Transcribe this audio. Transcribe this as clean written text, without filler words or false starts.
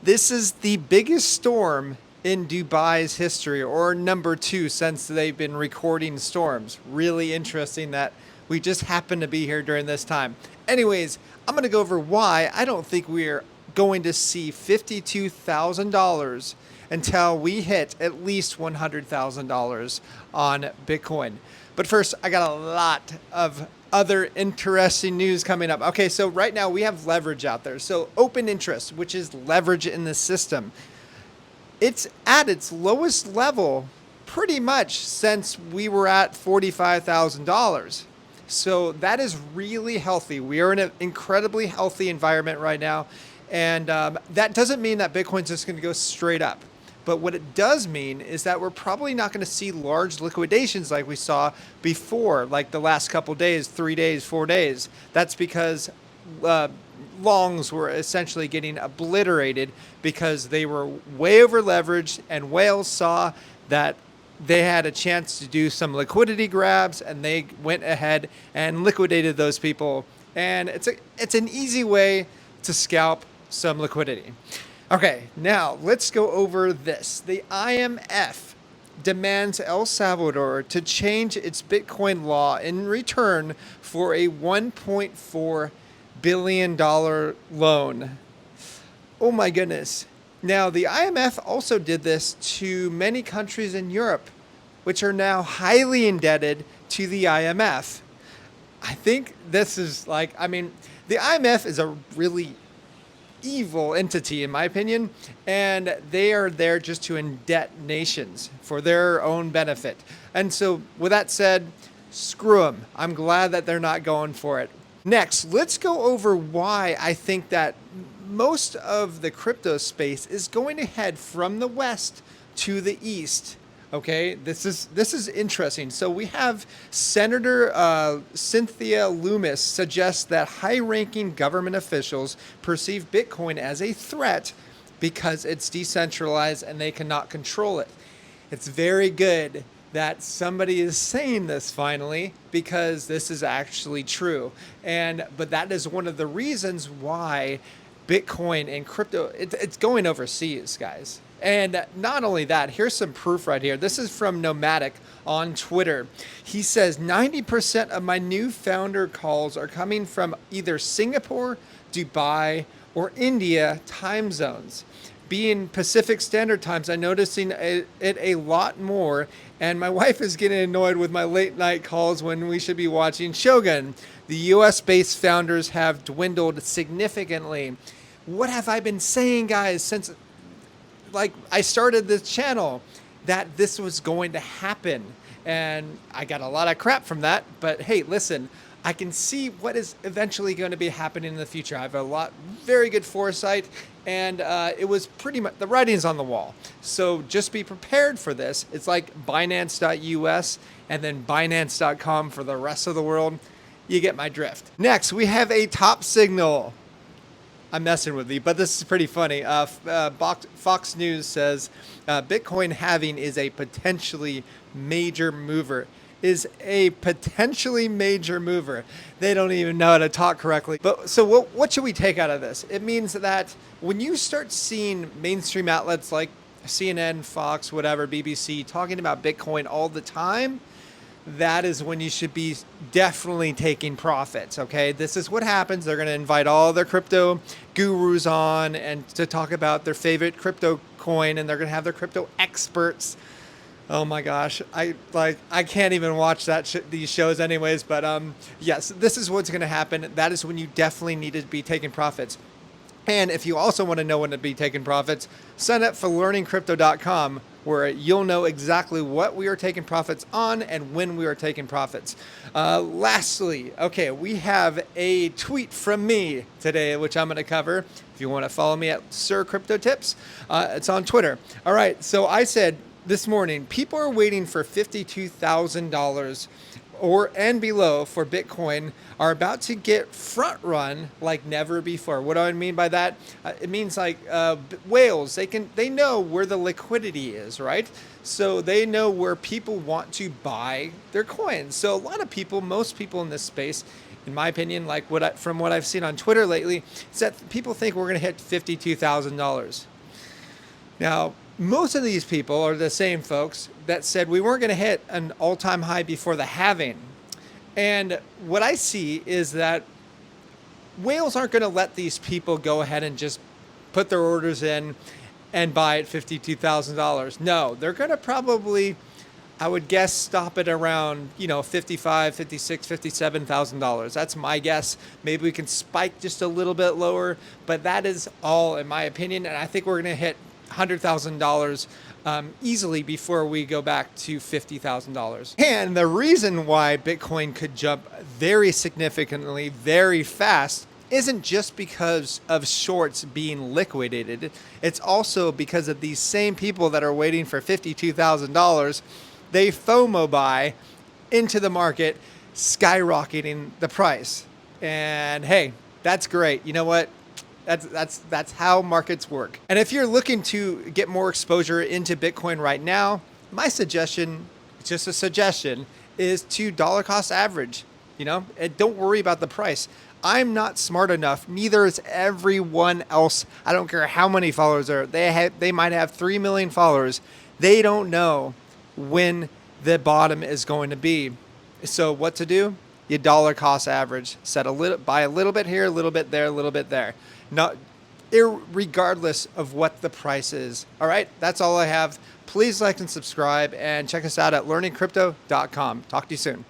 This is the biggest storm in Dubai's history, or number two since they've been recording storms. Really interesting that we just happen to be here during this time. Anyways, I'm going to go over why I don't think we're going to see $52,000 until we hit at least $100,000 on Bitcoin. But first, I got a lot of other interesting news coming up. Okay, so right now we have leverage out there. So open interest, which is leverage in the system, it's at its lowest level pretty much since we were at $45,000. So that is really healthy. We are in an incredibly healthy environment right now. And that doesn't mean that Bitcoin's just going to go straight up. But what it does mean is that we're probably not going to see large liquidations like we saw before, like the last couple days, 3 days, 4 days. That's because longs were essentially getting obliterated because they were way over leveraged, and whales saw that they had a chance to do some liquidity grabs, and they went ahead and liquidated those people. And it's an easy way to scalp some liquidity. Okay, now let's go over this. The IMF demands El Salvador to change its Bitcoin law in return for a $1.4 billion loan. Oh my goodness. Now, the IMF also did this to many countries in Europe, which are now highly indebted to the IMF. I think this is the IMF is a really evil entity in my opinion, and they are there just to indebt nations for their own benefit. And so with that said, screw them. I'm glad that they're not going for it. Next, let's go over why I think that most of the crypto space is going to head from the west to the east. Okay, this is interesting. So we have Senator Cynthia Loomis suggests that high-ranking government officials perceive Bitcoin as a threat because it's decentralized and they cannot control it. It's very good that somebody is saying this finally, because this is actually true. But that is one of the reasons why Bitcoin and crypto, it's going overseas, guys. And not only that, here's some proof right here. This is from Nomadic on Twitter. He says 90% of my new founder calls are coming from either Singapore, Dubai, or India time zones. Being Pacific Standard Times, I'm noticing it a lot more, and my wife is getting annoyed with my late night calls when we should be watching Shogun. The US-based founders have dwindled significantly. What have I been saying, guys, since I started this channel, that this was going to happen? And I got a lot of crap from that, but hey, listen, I can see what is eventually going to be happening in the future. I have very good foresight, and it was pretty much, the writing's on the wall. So just be prepared for this. It's like Binance.us and then Binance.com for the rest of the world. You get my drift. Next, we have a top signal. I'm messing with you, but this is pretty funny. Fox News says Bitcoin halving is a potentially major mover. Is a potentially major mover. They don't even know how to talk correctly. But so what should we take out of this? It means that when you start seeing mainstream outlets like CNN, Fox, whatever, BBC talking about Bitcoin all the time, that is when you should be definitely taking profits, okay? This is what happens. They're going to invite all their crypto gurus on and to talk about their favorite crypto coin, and they're going to have their crypto experts. Oh my gosh, I can't even watch these shows anyways, but yes, this is what's going to happen. That is when you definitely need to be taking profits. And if you also want to know when to be taking profits, sign up for learningcrypto.com, where you'll know exactly what we are taking profits on and when we are taking profits. Lastly, okay, we have a tweet from me today, which I'm going to cover. If you want to follow me at Sir Crypto Tips, it's on Twitter. All right, so I said this morning, people are waiting for $52,000 and below for Bitcoin are about to get front run like never before. What do I mean by that? It means like whales, they know where the liquidity is, right? So they know where people want to buy their coins. So a lot of people, most people in this space, in my opinion, like from what I've seen on Twitter lately, is that people think we're going to hit $52,000. Now, most of these people are the same folks that said we weren't going to hit an all-time high before the halving. And what I see is that whales aren't going to let these people go ahead and just put their orders in and buy at $52,000. No, they're going to probably, I would guess, stop it around, $55,000, $56,000, $57,000. That's my guess. Maybe we can spike just a little bit lower, but that is all in my opinion. And I think we're going to hit $100,000 easily before we go back to $50,000. And the reason why Bitcoin could jump very significantly, very fast, isn't just because of shorts being liquidated. It's also because of these same people that are waiting for $52,000. They FOMO buy into the market, skyrocketing the price. And hey, that's great. You know what? That's how markets work. And if you're looking to get more exposure into Bitcoin right now, my suggestion, just a suggestion, is to dollar cost average. And don't worry about the price. I'm not smart enough. Neither is everyone else. I don't care how many followers there are. They might have 3 million followers. They don't know when the bottom is going to be. So what to do? You dollar cost average. Buy a little bit here, a little bit there, a little bit there. Not regardless of what the price is. All right, that's all I have. Please like and subscribe and check us out at learningcrypto.com. Talk to you soon.